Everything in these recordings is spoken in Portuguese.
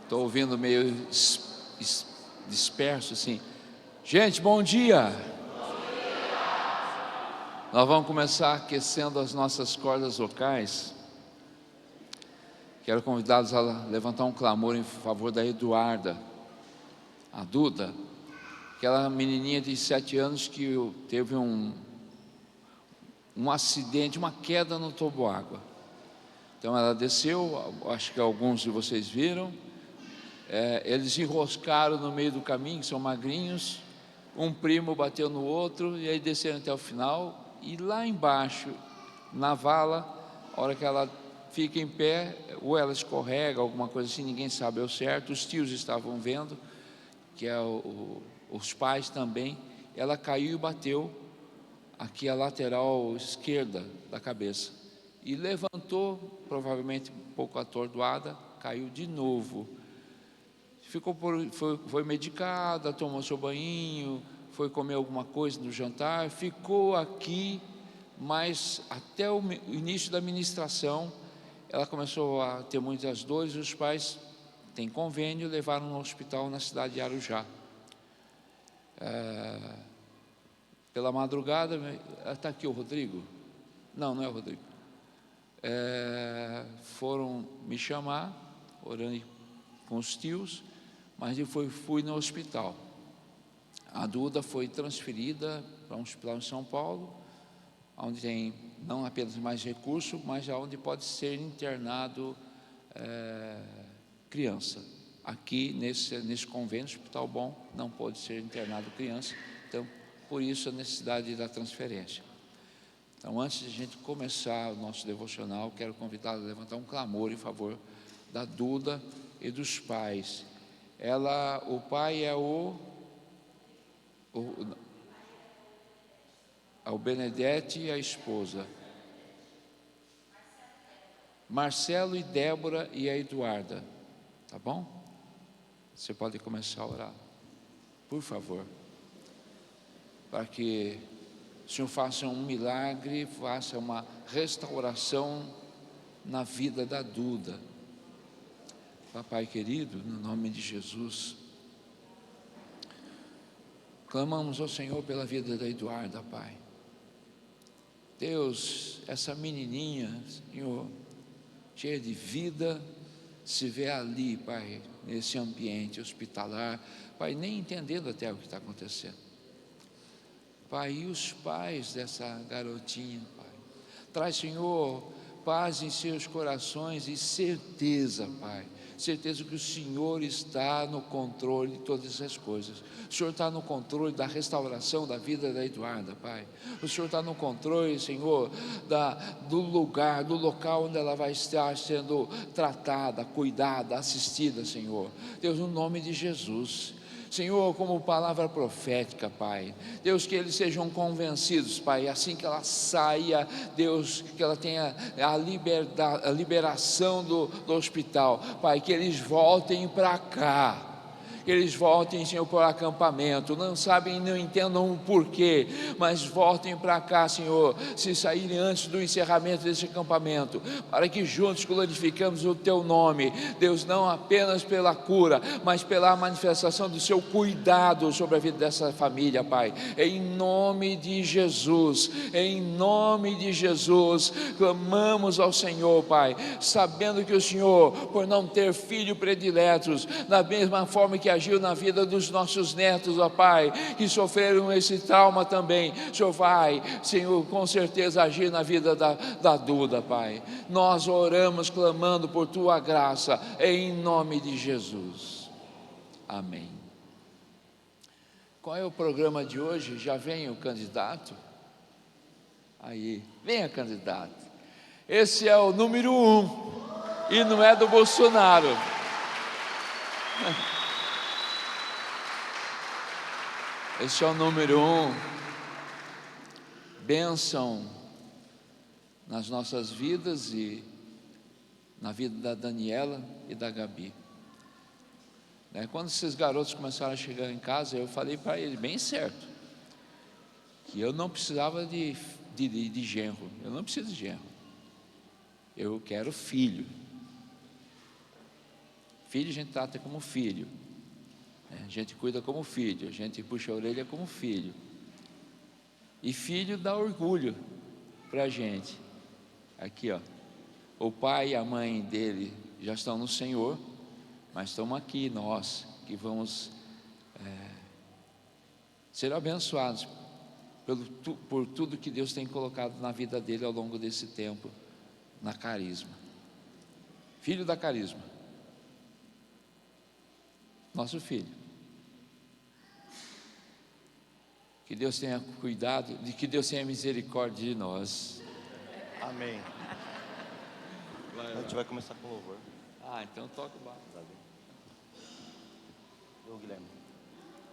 Estou ouvindo meio disperso assim. Gente, bom dia! Nós vamos começar aquecendo as nossas cordas vocais. Quero convidá-los a levantar um clamor em favor da Eduarda, a Duda, aquela menininha de 7 anos que teve um acidente, uma queda no toboágua. Então ela desceu, acho que alguns de vocês viram. Eles enroscaram no meio do caminho, são magrinhos. Um primo bateu no outro e aí desceram até o final. E lá embaixo, na vala, a hora que ela fica em pé, ou ela escorrega, alguma coisa assim, ninguém sabe ao certo. Os tios estavam vendo, que é os pais também. Ela caiu e bateu aqui a lateral esquerda da cabeça. E levantou, provavelmente um pouco atordoada, caiu de novo. Foi medicada, tomou seu banho, foi comer alguma coisa no jantar, ficou aqui, mas até o início da ministração, ela começou a ter muitas dores. Os pais têm convênio, levaram no hospital na cidade de Arujá. Pela madrugada, está aqui o Rodrigo? Não é o Rodrigo. Foram me chamar, orando com os tios, mas eu fui no hospital. A Duda foi transferida para um hospital em São Paulo, onde tem não apenas mais recurso, mas onde pode ser internado criança. Aqui nesse convênio, Hospital Bom, não pode ser internado criança, então por isso a necessidade da transferência. Então, antes de a gente começar o nosso devocional, quero convidá-la a levantar um clamor em favor da Duda e dos pais. O pai é o Benedetti e a esposa, Marcelo e Débora e a Eduarda, tá bom? Você pode começar a orar, por favor, para que o Senhor faça um milagre, faça uma restauração na vida da Duda. Papai querido, no nome de Jesus, clamamos ao Senhor pela vida da Eduarda, Pai. Deus, essa menininha, Senhor, cheia de vida, se vê ali, Pai, nesse ambiente hospitalar, Pai, nem entendendo até o que está acontecendo. Pai, e os pais dessa garotinha, Pai, traz, Senhor, paz em seus corações e certeza, Pai, certeza que o Senhor está no controle de todas essas coisas. O Senhor está no controle da restauração da vida da Eduarda, Pai. O Senhor está no controle, Senhor, do local onde ela vai estar sendo tratada, cuidada, assistida, Senhor. Deus, no nome de Jesus, Senhor, como palavra profética, Pai, Deus, que eles sejam convencidos, Pai, assim que ela saia, Deus, que ela tenha a liberação do hospital, Pai, que eles voltem para cá, que eles voltem, Senhor, para o acampamento, não sabem, não entendam o porquê, mas voltem para cá, Senhor, se saírem antes do encerramento desse acampamento, para que juntos glorificamos o Teu nome, Deus, não apenas pela cura, mas pela manifestação do Seu cuidado sobre a vida dessa família, Pai, em nome de Jesus, clamamos ao Senhor, Pai, sabendo que o Senhor, por não ter filho prediletos, da mesma forma que agiu na vida dos nossos netos, ó Pai, que sofreram esse trauma também, o Senhor vai, Senhor, com certeza agir na vida da Duda, Pai. Nós oramos clamando por Tua graça, em nome de Jesus, amém. Qual é o programa de hoje? Já vem o candidato? Aí, venha candidato. Esse é o número 1 e não é do Bolsonaro. Esse é o número 1, bênção nas nossas vidas e na vida da Daniela e da Gabi. Quando esses garotos começaram a chegar em casa, eu falei para eles, bem certo, que eu não precisava de genro, eu não preciso de genro, eu quero filho. Filho a gente trata como filho, né? A gente cuida como filho, a gente puxa a orelha como filho. E filho dá orgulho para a gente. Aqui, ó, o pai e a mãe dele já estão no Senhor, mas estamos aqui, nós, que vamos ser abençoados por tudo que Deus tem colocado na vida dele ao longo desse tempo, na Carisma. Filho da Carisma, nosso filho. Que Deus tenha cuidado, de que Deus tenha misericórdia de nós. Amém. A gente vai começar com louvor. Então toca o barco. Ô, Guilherme.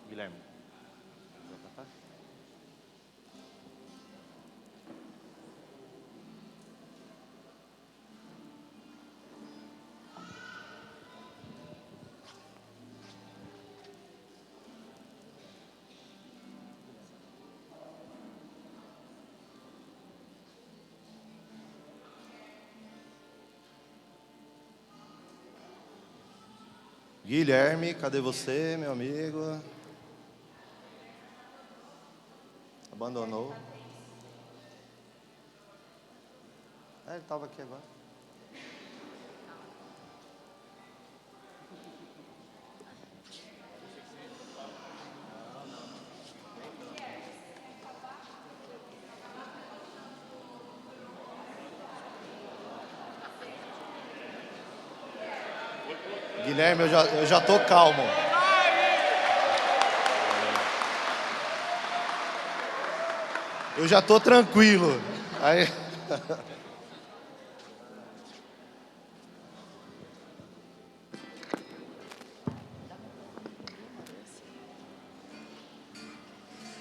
Guilherme. Vai pra cá? Guilherme, cadê você, meu amigo? Abandonou? Ele estava aqui agora. Guilherme, eu já tô calmo. Eu já tô tranquilo. Aí...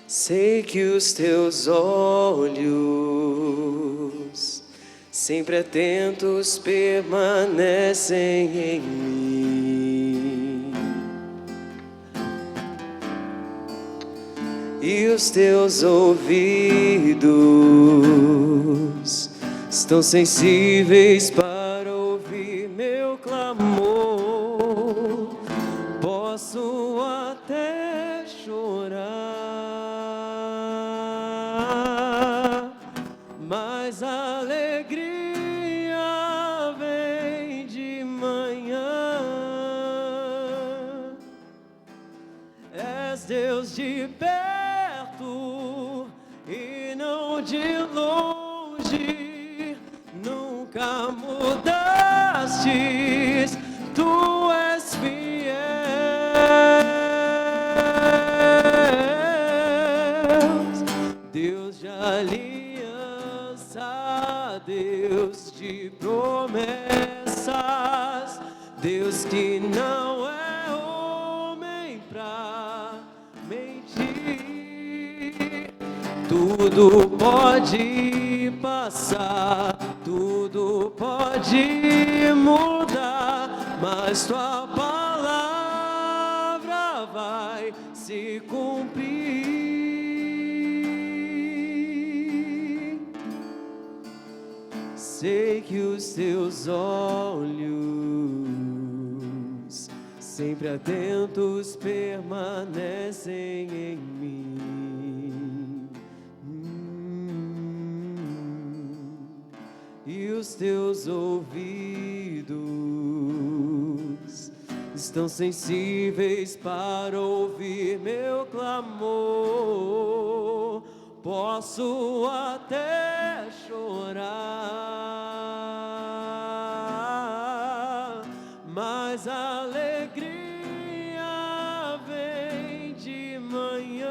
Sei que os teus olhos, sempre atentos, permanecem em mim. E os teus ouvidos estão sensíveis para ouvir meu clamor. Posso até chorar, mas a alegria vem de manhã. És Deus de perto e não de longe, nunca mudastes, tu és fiel. Deus de aliança, Deus de promessas, Deus que não é homem pra mentir. Tudo pode passar, tudo pode mudar, mas tua palavra vai se cumprir. Sei que os teus olhos, sempre atentos, permanecem em mim. E os teus ouvidos estão sensíveis para ouvir meu clamor. Posso até chorar, mas a alegria vem de manhã.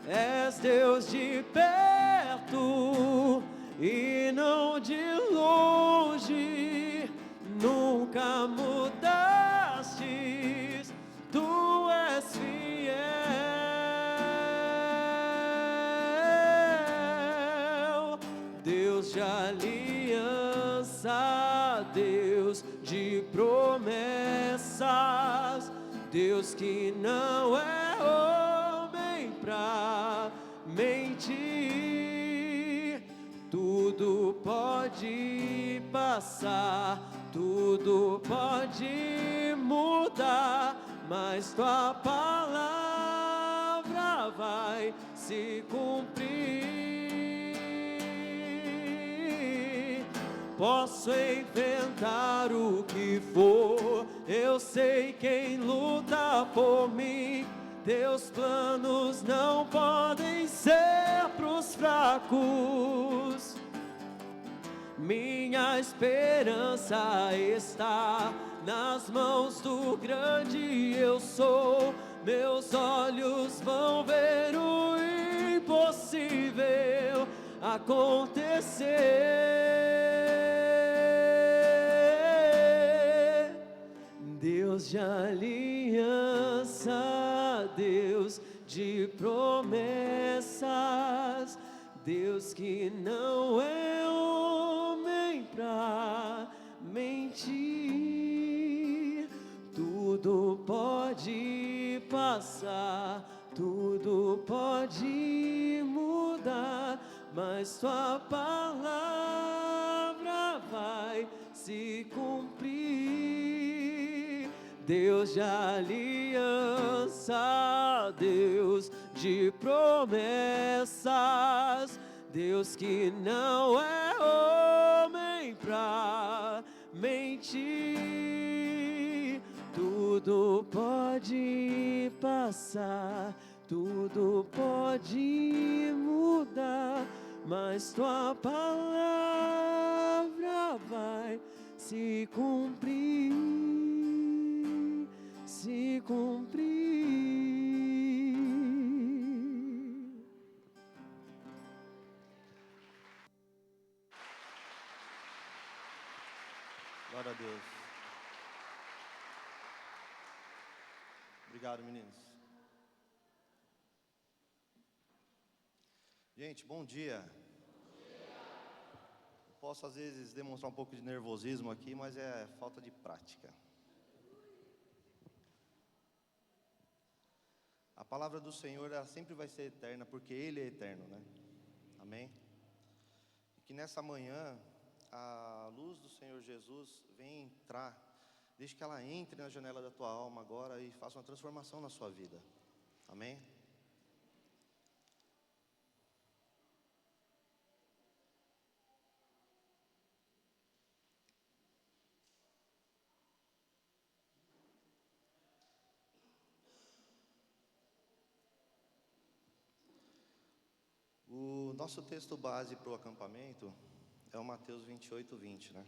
És Deus de perto e não de longe, nunca mudastes, tu és fiel. Deus de aliança, Deus de promessas, Deus que não é homem pra mentir. Tudo tudo pode passar, tudo pode mudar, mas tua palavra vai se cumprir. Posso enfrentar o que for, eu sei quem luta por mim. Teus planos não podem ser pros fracos. Minha esperança está nas mãos do grande eu sou. Meus olhos vão ver o impossível acontecer. Deus de aliança, Deus de promessas, Deus que não é homem pra mentir. Tudo pode passar, tudo pode mudar, mas tua palavra vai se cumprir. Deus de aliança, Deus de promessas, Deus que não é homem pra mentir. Tudo pode passar, tudo pode mudar, mas tua palavra vai se cumprir, se cumprir. Glória a Deus. Obrigado, meninos. Gente, bom dia. Eu posso às vezes demonstrar um pouco de nervosismo aqui, mas é falta de prática. A palavra do Senhor, ela sempre vai ser eterna, porque Ele é eterno, né? Amém? E que nessa manhã, a luz do Senhor Jesus venha entrar, deixe que ela entre na janela da tua alma agora e faça uma transformação na sua vida. Amém? O nosso texto base para o acampamento é o Mateus 28:20, né?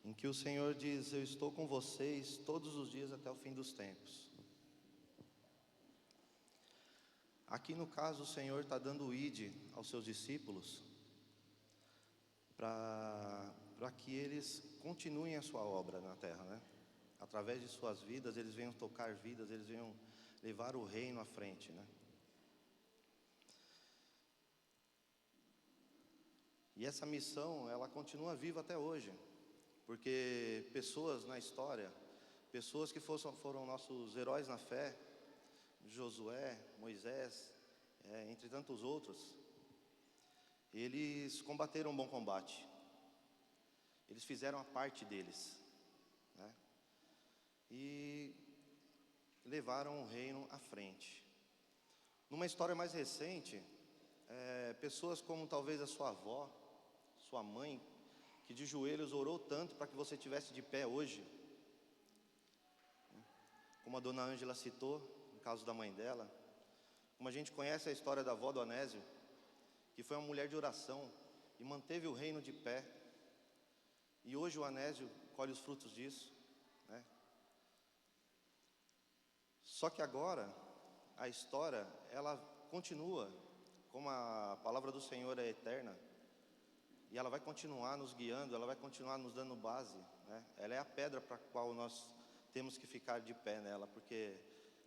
Em que o Senhor diz: eu estou com vocês todos os dias até o fim dos tempos. Aqui no caso o Senhor está dando o ide aos seus discípulos para que eles continuem a sua obra na terra, né? Através de suas vidas eles venham tocar vidas, eles venham levar o reino à frente, né? E essa missão, ela continua viva até hoje, porque pessoas na história, pessoas que foram nossos heróis na fé, Josué, Moisés, entre tantos outros, eles combateram um bom combate, eles fizeram a parte deles, né? E levaram o reino à frente. Numa história mais recente, pessoas como talvez a sua avó, sua mãe, que de joelhos orou tanto para que você estivesse de pé hoje, como a dona Ângela citou, no caso da mãe dela, como a gente conhece a história da avó do Anésio, que foi uma mulher de oração e manteve o reino de pé, e hoje o Anésio colhe os frutos disso, né? Só que agora, a história, ela continua, como a palavra do Senhor é eterna, e ela vai continuar nos guiando, ela vai continuar nos dando base, né? Ela é a pedra para a qual nós temos que ficar de pé nela, porque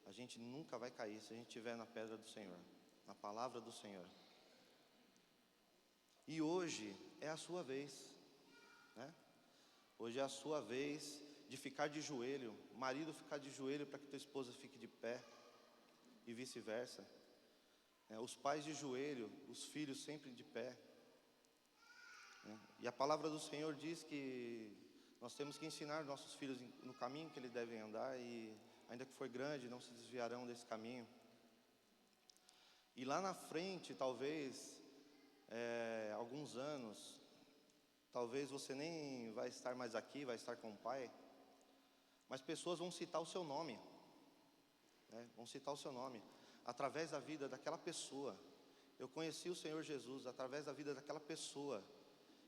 a gente nunca vai cair se a gente estiver na pedra do Senhor, na palavra do Senhor. E hoje é a sua vez, né? Hoje é a sua vez de ficar de joelho, marido ficar de joelho para que tua esposa fique de pé, e vice-versa. Os pais de joelho, os filhos sempre de pé. né? E a palavra do Senhor diz que nós temos que ensinar nossos filhos no caminho que eles devem andar, e ainda que for grande, não se desviarão desse caminho. E lá na frente, talvez, alguns anos, talvez você nem vai estar mais aqui, vai estar com o Pai, mas pessoas vão citar o seu nome, né? Vão citar o seu nome, através da vida daquela pessoa. Eu conheci o Senhor Jesus através da vida daquela pessoa.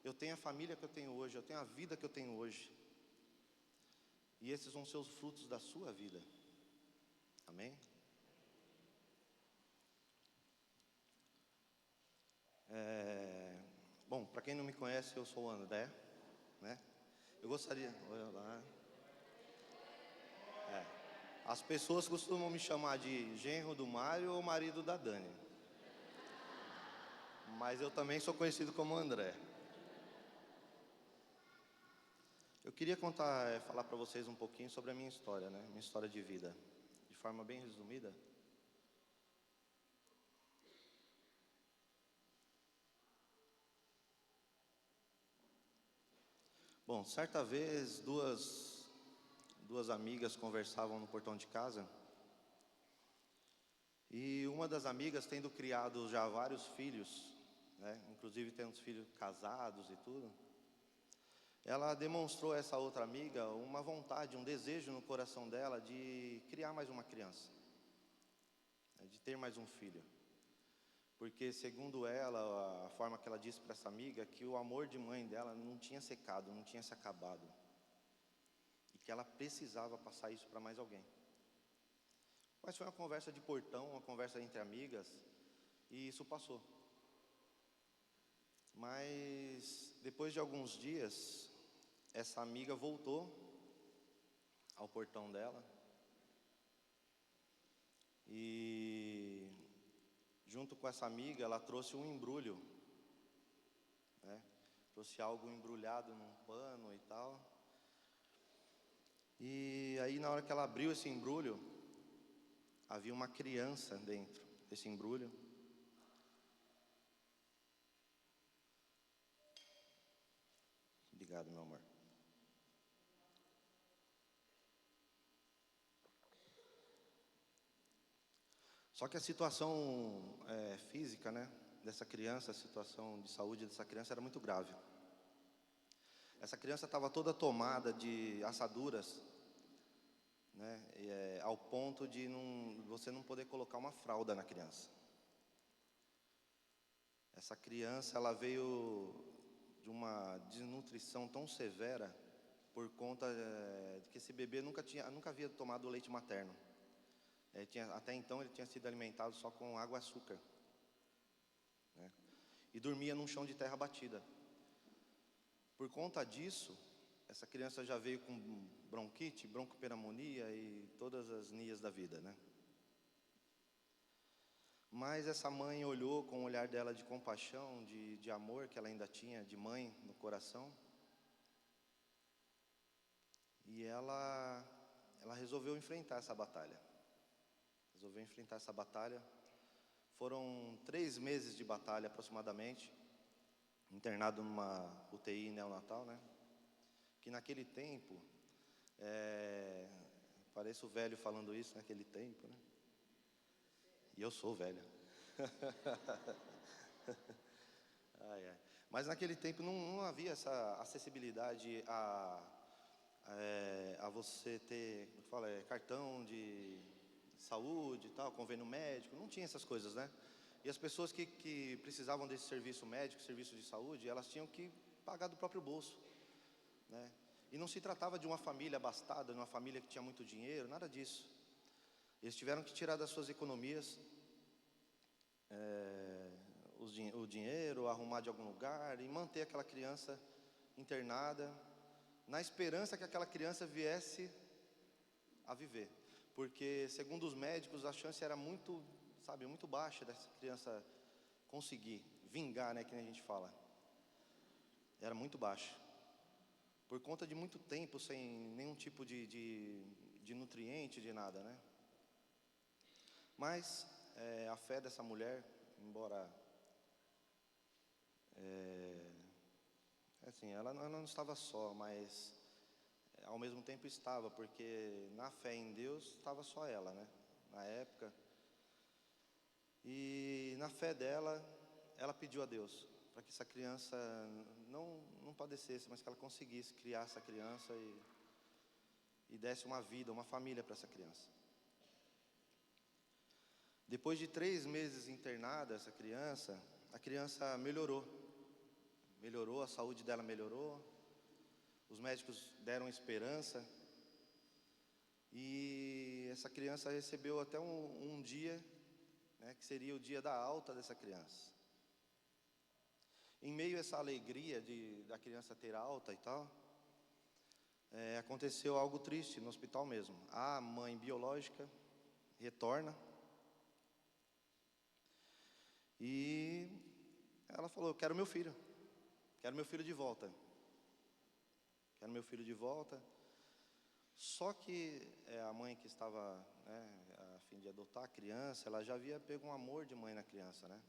Eu tenho a família que eu tenho hoje, eu tenho a vida que eu tenho hoje. E esses vão ser os frutos da sua vida. Amém? Bom, para quem não me conhece, eu sou o André, né? Eu gostaria... Olha lá. As pessoas costumam me chamar de genro do Mário ou marido da Dani. Mas eu também sou conhecido como André. Eu queria falar para vocês um pouquinho sobre a minha história, né? Minha história de vida, de forma bem resumida. Bom, certa vez, duas amigas conversavam no portão de casa, e uma das amigas, tendo criado já vários filhos, né? Inclusive tendo os filhos casados e tudo, ela demonstrou a essa outra amiga uma vontade, um desejo no coração dela de criar mais uma criança, né? De ter mais um filho. Porque, segundo ela, a forma que ela disse para essa amiga, que o amor de mãe dela não tinha secado, não tinha se acabado, e que ela precisava passar isso para mais alguém. Mas foi uma conversa de portão, uma conversa entre amigas, e isso passou. Mas depois de alguns dias, essa amiga voltou ao portão dela, e junto com essa amiga, ela trouxe um embrulho, né? Trouxe algo embrulhado num pano e tal. E aí, na hora que ela abriu esse embrulho, havia uma criança dentro desse embrulho. Obrigado, meu amor. Só que a situação física, né, dessa criança, a situação de saúde dessa criança era muito grave. Essa criança estava toda tomada de assaduras, né, ao ponto de você não poder colocar uma fralda na criança. Essa criança, ela veio de uma desnutrição tão severa por conta de que esse bebê nunca havia tomado leite materno. Até então ele tinha sido alimentado só com água e açúcar, né? E dormia num chão de terra batida. Por conta disso, essa criança já veio com bronquite, broncopneumonia e todas as nias da vida, né? Mas essa mãe olhou com o olhar dela de compaixão, de amor que ela ainda tinha, de mãe no coração, e ela resolveu enfrentar essa batalha. Foram 3 meses de batalha aproximadamente, internado numa UTI neonatal, né? Que naquele tempo, pareço velho falando isso, naquele tempo, né? E eu sou velho. Ai, ai. Mas naquele tempo não havia essa acessibilidade a você ter, como eu falo, cartão de saúde e tal, convênio médico, não tinha essas coisas, né? E as pessoas que precisavam desse serviço médico, serviço de saúde, elas tinham que pagar do próprio bolso, né? E não se tratava de uma família abastada, de uma família que tinha muito dinheiro, nada disso. Eles tiveram que tirar das suas economias o dinheiro, arrumar de algum lugar e manter aquela criança internada, na esperança que aquela criança viesse a viver. Porque, segundo os médicos, a chance era muito baixa dessa criança conseguir vingar, né, que nem a gente fala. Era muito baixa. Por conta de muito tempo sem nenhum tipo de nutriente, de nada, né? Mas a fé dessa mulher, embora assim, ela não estava só, mas ao mesmo tempo estava, porque na fé em Deus estava só ela, né? Na época. E na fé dela, ela pediu a Deus para que essa criança não padecesse, mas que ela conseguisse criar essa criança e desse uma vida, uma família para essa criança. Depois de 3 meses internada, a criança melhorou, a saúde dela melhorou, os médicos deram esperança, e essa criança recebeu até um dia, né, que seria o dia da alta dessa criança. Em meio a essa alegria da criança ter alta e tal, aconteceu algo triste no hospital mesmo. A mãe biológica retorna e ela falou: quero meu filho de volta. Quero meu filho de volta. Só que a mãe que estava, né, a fim de adotar a criança, ela já havia pego um amor de mãe na criança, né?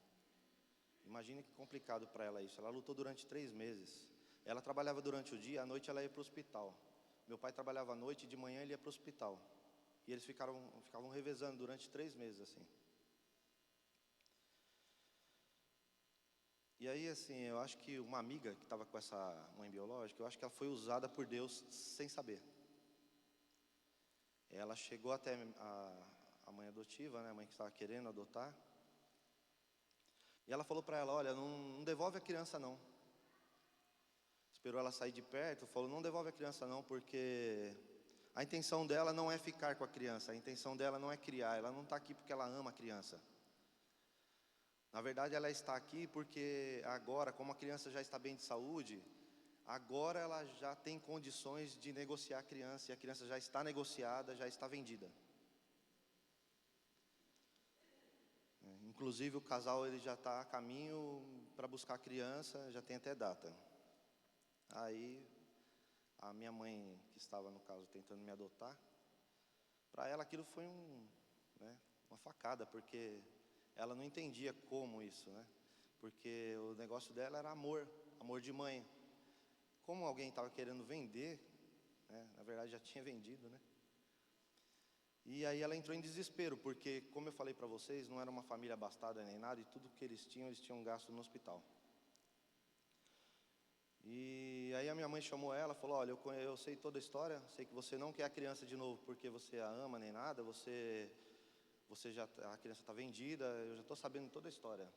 Imagine que complicado para ela isso. Ela lutou durante 3 meses. Ela trabalhava durante o dia, à noite ela ia para o hospital. Meu pai trabalhava à noite e de manhã ele ia para o hospital. E eles ficavam revezando durante 3 meses assim. E aí, assim, eu acho que uma amiga que estava com essa mãe biológica, eu acho que ela foi usada por Deus sem saber. Ela chegou até a mãe adotiva, né, a mãe que estava querendo adotar. E ela falou para ela: olha, não devolve a criança não. Esperou ela sair de perto, falou: não devolve a criança não, porque a intenção dela não é ficar com a criança, a intenção dela não é criar, ela não está aqui porque ela ama a criança. Na verdade, ela está aqui porque agora, como a criança já está bem de saúde, agora ela já tem condições de negociar a criança, e a criança já está negociada, já está vendida. Inclusive o casal ele já está a caminho para buscar a criança, já tem até data. Aí a minha mãe, que estava no caso tentando me adotar, para ela aquilo foi uma facada, porque ela não entendia como isso, né? Porque o negócio dela era amor de mãe. Como alguém estava querendo vender, né? Na verdade já tinha vendido, né? E aí ela entrou em desespero, porque, como eu falei para vocês, não era uma família abastada nem nada, e tudo que eles tinham gasto no hospital. E aí a minha mãe chamou ela, falou: olha, eu sei toda a história, sei que você não quer a criança de novo porque você a ama nem nada, a criança está vendida, eu já estou sabendo toda a história.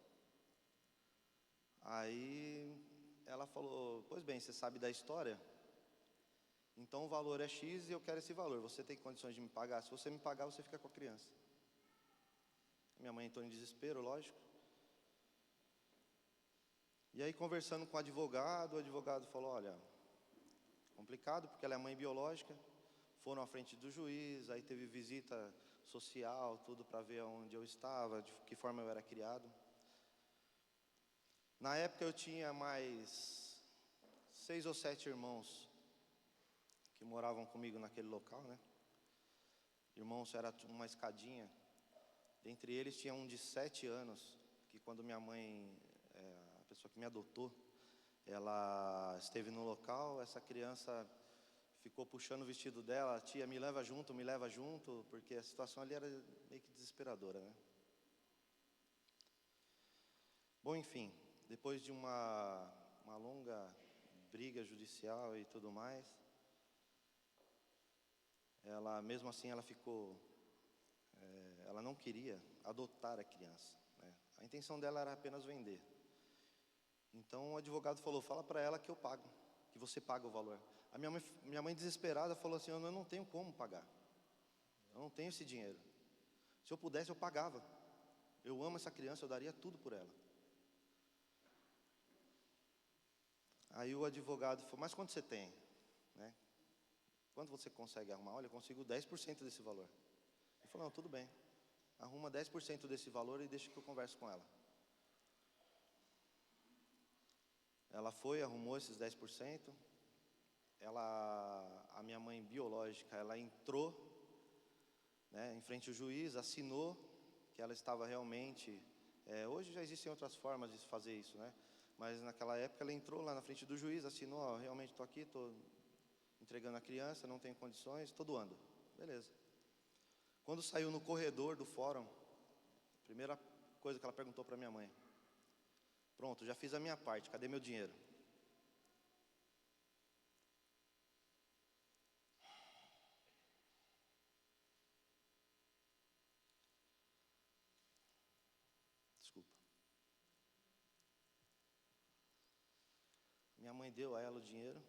Aí ela falou: pois bem, você sabe da história? Então o valor é X e eu quero esse valor, você tem condições de me pagar? Se você me pagar, você fica com a criança. Minha mãe entrou em desespero, lógico. E aí, conversando com o advogado falou: olha, complicado porque ela é mãe biológica. Foram à frente do juiz, aí teve visita social, tudo para ver onde eu estava, de que forma eu era criado. Na época eu tinha mais 6 ou 7 irmãos que moravam comigo naquele local, né? Irmãos, era uma escadinha. Dentre eles tinha um de 7 anos, que quando minha mãe, a pessoa que me adotou, ela esteve no local, essa criança ficou puxando o vestido dela: tia, me leva junto, porque a situação ali era meio que desesperadora, né? Bom, enfim, depois de uma longa briga judicial e tudo mais, ela, mesmo assim, ela não queria adotar a criança, né? A intenção dela era apenas vender. Então o advogado falou: fala para ela que eu pago, que você paga o valor. A minha mãe desesperada falou assim: eu não tenho como pagar, eu não tenho esse dinheiro. Se eu pudesse, eu pagava. Eu amo essa criança, eu daria tudo por ela. Aí o advogado falou: mas quanto você tem, né? Quanto você consegue arrumar? Olha, eu consigo 10% desse valor. Ele falou: não, tudo bem, arruma 10% desse valor e deixa que eu converso com ela. Ela foi, arrumou esses 10%. A minha mãe biológica, ela entrou, né, em frente ao juiz, assinou que ela estava realmente... hoje já existem outras formas de fazer isso, né? Mas naquela época ela entrou lá na frente do juiz, assinou, ó, realmente estou aqui, estou entregando a criança, não tenho condições, estou doando. Beleza. Quando saiu no corredor do fórum, a primeira coisa que ela perguntou para minha mãe: pronto, já fiz a minha parte, cadê meu dinheiro? Desculpa. Minha mãe deu a ela o dinheiro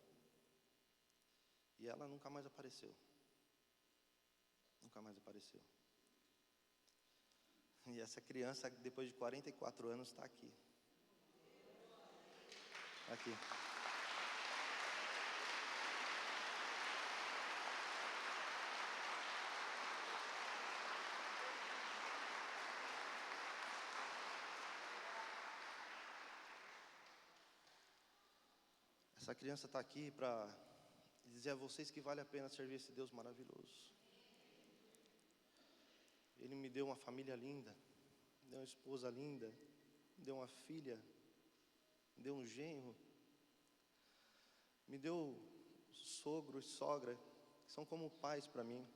e ela nunca mais apareceu. Nunca mais apareceu. E essa criança, depois de 44 anos, está aqui. Aqui. Essa criança está aqui para dizer a vocês que vale a pena servir esse Deus maravilhoso. Ele me deu uma família linda, me deu uma esposa linda, me deu uma filha, me deu um genro, me deu sogro e sogra, que são como pais para mim.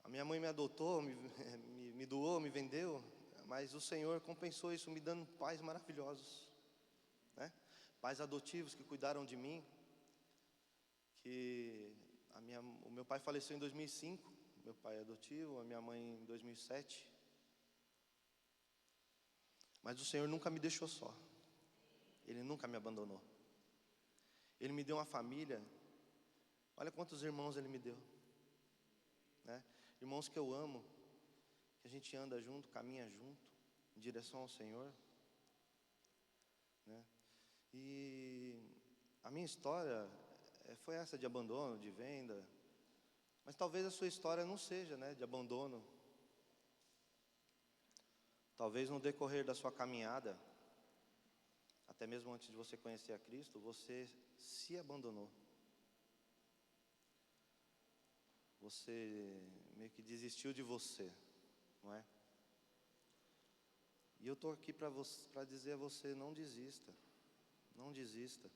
A minha mãe me adotou, me doou, me vendeu, mas o Senhor compensou isso me dando pais maravilhosos, né? Pais adotivos que cuidaram de mim, que o meu pai faleceu em 2005, meu pai adotivo, a minha mãe em 2007. Mas o Senhor nunca me deixou só. Ele nunca me abandonou. Ele me deu uma família. Olha quantos irmãos Ele me deu, né? Irmãos que eu amo, que a gente anda junto, caminha junto, em direção ao Senhor, né? E a minha história foi essa de abandono, de venda. Mas talvez a sua história não seja, né, de abandono. Talvez no decorrer da sua caminhada, até mesmo antes de você conhecer a Cristo, você se abandonou. Você meio que desistiu de você, não é? E eu estou aqui para dizer a você: não desista, não desista.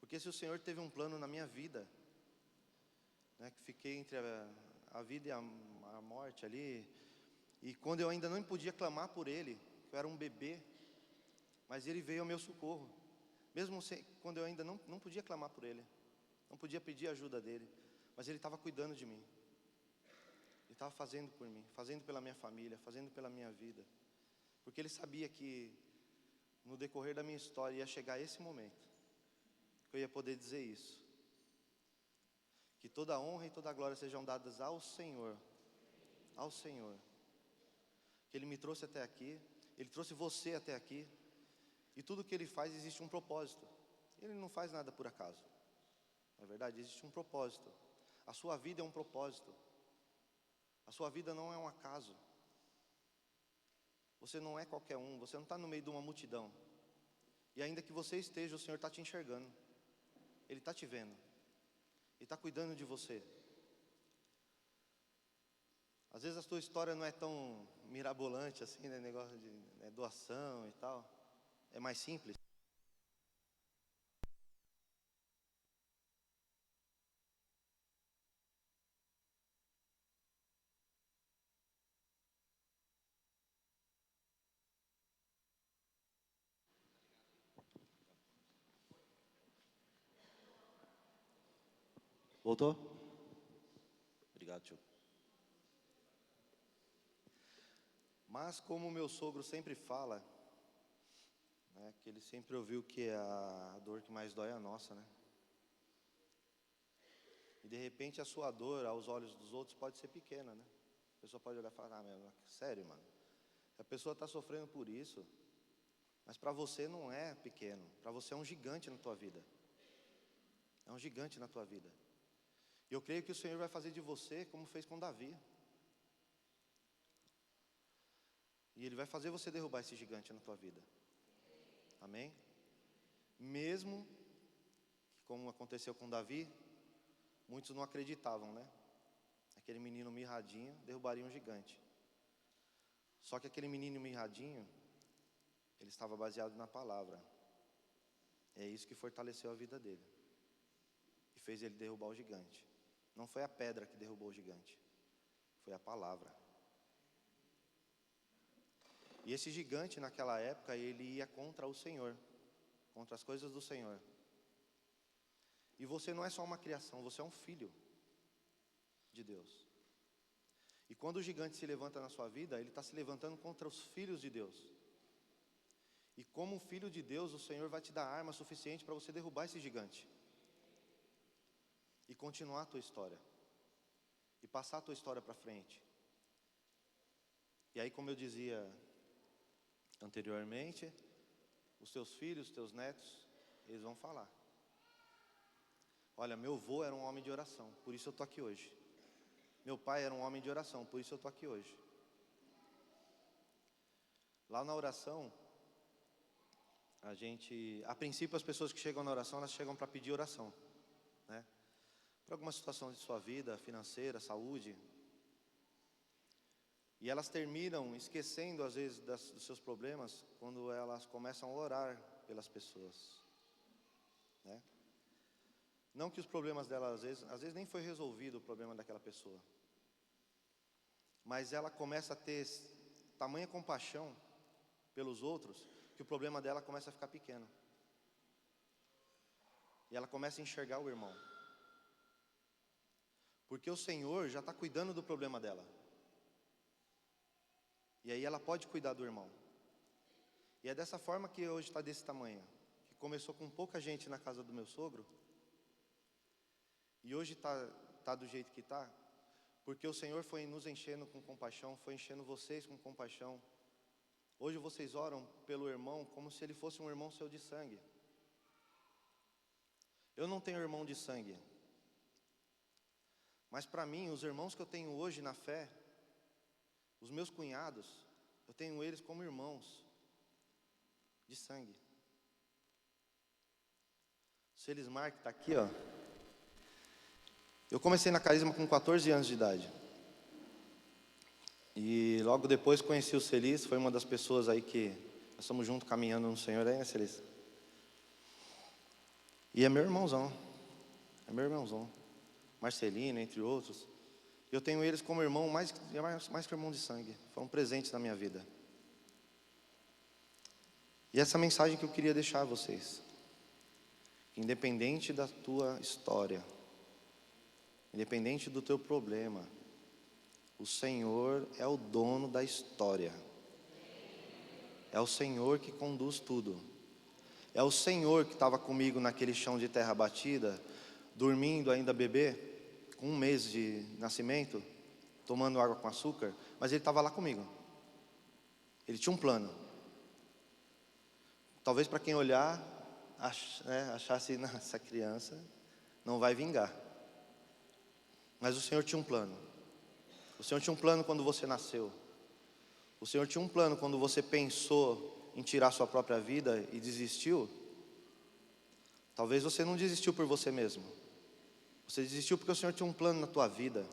Porque se o Senhor teve um plano na minha vida, né, que fiquei entre a vida e a morte ali, e quando eu ainda não podia clamar por Ele, eu era um bebê, mas Ele veio ao meu socorro, mesmo quando eu ainda não podia clamar por Ele, não podia pedir a ajuda dEle, mas Ele estava cuidando de mim, Ele estava fazendo por mim, fazendo pela minha família, fazendo pela minha vida, porque Ele sabia que no decorrer da minha história ia chegar esse momento, que eu ia poder dizer isso, que toda a honra e toda a glória sejam dadas ao Senhor, que Ele me trouxe até aqui, Ele trouxe você até aqui, e tudo que Ele faz existe um propósito. Ele não faz nada por acaso, na verdade existe um propósito. A sua vida é um propósito, a sua vida não é um acaso. Você não é qualquer um, você não está no meio de uma multidão, e ainda que você esteja, o Senhor está te enxergando, Ele está te vendo, Ele está cuidando de você. Às vezes a tua história não é tão mirabolante assim, né? Negócio de doação e tal. É mais simples. Voltou? Obrigado, tio. Mas como meu sogro sempre fala, né, que ele sempre ouviu que a dor que mais dói é a nossa, né? E de repente a sua dor aos olhos dos outros pode ser pequena, né? A pessoa pode olhar e falar: meu, sério, mano, a pessoa está sofrendo por isso, mas para você não é pequeno, para você é um gigante na tua vida. É um gigante na tua vida. E eu creio que o Senhor vai fazer de você como fez com Davi. E Ele vai fazer você derrubar esse gigante na tua vida. Amém? Mesmo que, como aconteceu com Davi, muitos não acreditavam, né? Aquele menino mirradinho derrubaria um gigante. Só que aquele menino mirradinho, ele estava baseado na palavra. É isso que fortaleceu a vida dele e fez ele derrubar o gigante. Não foi a pedra que derrubou o gigante, foi a palavra. E esse gigante naquela época, ele ia contra o Senhor, contra as coisas do Senhor. E você não é só uma criação, você é um filho de Deus. E quando o gigante se levanta na sua vida, ele está se levantando contra os filhos de Deus. E como filho de Deus, o Senhor vai te dar arma suficiente para você derrubar esse gigante e continuar a tua história, e passar a tua história para frente. E aí, como eu dizia anteriormente, os teus filhos, os teus netos, eles vão falar: olha, meu avô era um homem de oração, por isso eu estou aqui hoje. Meu pai era um homem de oração, por isso eu estou aqui hoje. Lá na oração, a princípio as pessoas que chegam na oração, elas chegam para pedir oração, né? Por alguma situação de sua vida, financeira, saúde. E elas terminam esquecendo às vezes dos seus problemas quando elas começam a orar pelas pessoas, né? Não que os problemas dela às vezes nem foi resolvido o problema daquela pessoa, mas ela começa a ter tamanha compaixão pelos outros que o problema dela começa a ficar pequeno. E ela começa a enxergar o irmão, porque o Senhor já está cuidando do problema dela. E aí ela pode cuidar do irmão. E é dessa forma que hoje está desse tamanho, que começou com pouca gente na casa do meu sogro, e hoje está do jeito que está, porque o Senhor foi nos enchendo com compaixão, foi enchendo vocês com compaixão. Hoje vocês oram pelo irmão como se ele fosse um irmão seu de sangue. Eu não tenho irmão de sangue, mas para mim, os irmãos que eu tenho hoje na fé, os meus cunhados, eu tenho eles como irmãos de sangue. O Selismar que está aqui, ó. Eu comecei na Carisma com 14 anos de idade. E logo depois conheci o Celis, foi uma das pessoas aí que nós estamos juntos caminhando no Senhor aí, né, Celis? E é meu irmãozão. Marcelino, entre outros. Eu tenho eles como irmão, mais que irmão de sangue. Foram presentes na minha vida. E essa mensagem que eu queria deixar a vocês: independente da tua história, independente do teu problema, o Senhor é o dono da história. É o Senhor que conduz tudo. É o Senhor que estava comigo naquele chão de terra batida, dormindo ainda bebê, com 1 mês de nascimento, tomando água com açúcar, mas Ele estava lá comigo. Ele tinha um plano. Talvez para quem olhar, achasse, essa criança não vai vingar. Mas o Senhor tinha um plano. O Senhor tinha um plano quando você nasceu. O Senhor tinha um plano quando você pensou em tirar sua própria vida e desistiu. Talvez você não desistiu por você mesmo. Você desistiu porque o Senhor tinha um plano na tua vida.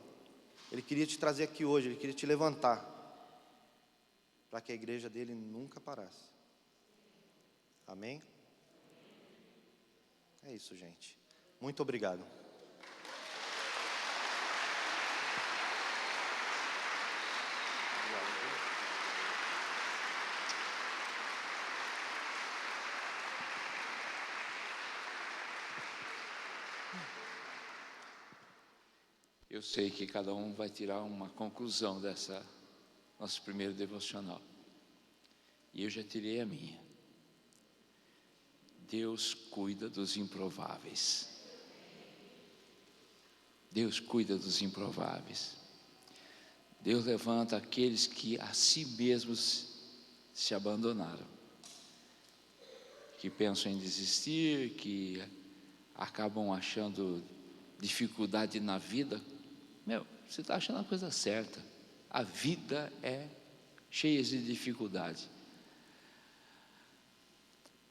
Ele queria te trazer aqui hoje, Ele queria te levantar, para que a igreja dele nunca parasse. Amém? É isso, gente. Muito obrigado. Eu sei que cada um vai tirar uma conclusão dessa nosso primeiro devocional. E eu já tirei a minha. Deus cuida dos improváveis. Deus cuida dos improváveis. Deus levanta aqueles que a si mesmos se abandonaram, que pensam em desistir, que acabam achando dificuldade na vida. Você está achando a coisa certa. A vida é cheia de dificuldade.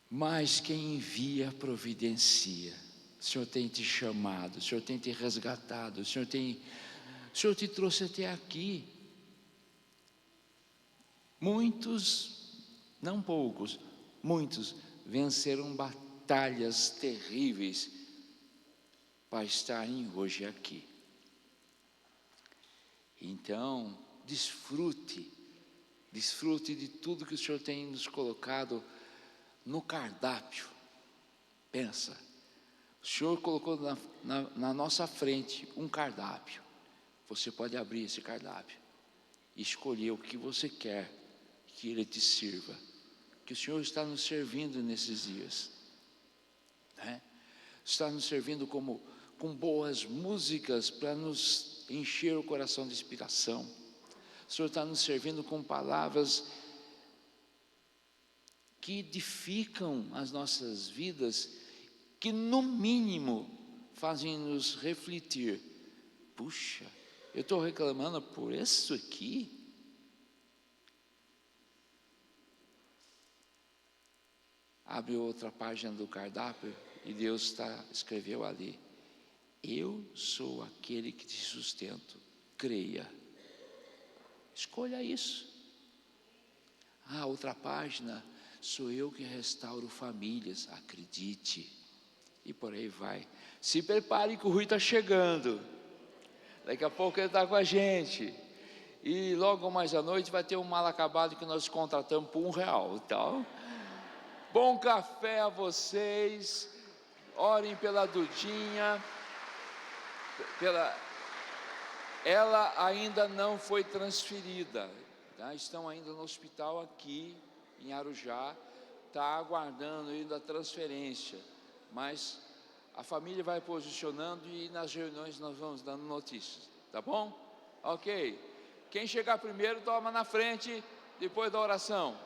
Mas quem envia, providencia. O Senhor tem te chamado, o Senhor tem te resgatado, o Senhor te trouxe até aqui. Muitos, não poucos, muitos venceram batalhas terríveis para estarem hoje aqui. Então, desfrute de tudo que o Senhor tem nos colocado no cardápio. Pensa, o Senhor colocou na nossa frente um cardápio. Você pode abrir esse cardápio e escolher o que você quer que Ele te sirva, que o Senhor está nos servindo nesses dias, né? Está nos servindo com boas músicas para nos encher o coração de inspiração. O Senhor está nos servindo com palavras que edificam as nossas vidas, que no mínimo fazem nos refletir. Puxa, eu estou reclamando por isso aqui? Abre outra página do cardápio e Deus escreveu ali: eu sou aquele que te sustento, creia. Escolha isso. Outra página: sou eu que restauro famílias, acredite. E por aí vai. Se prepare que o Rui está chegando. Daqui a pouco ele está com a gente. E logo mais à noite vai ter um mal acabado que nós contratamos por R$1. Então, bom café a vocês. Orem pela Dudinha. Ela ainda não foi transferida, tá? Estão ainda no hospital aqui em Arujá, está aguardando ainda a transferência, mas a família vai posicionando e nas reuniões nós vamos dando notícias, tá bom? Ok, quem chegar primeiro toma na frente, depois da oração.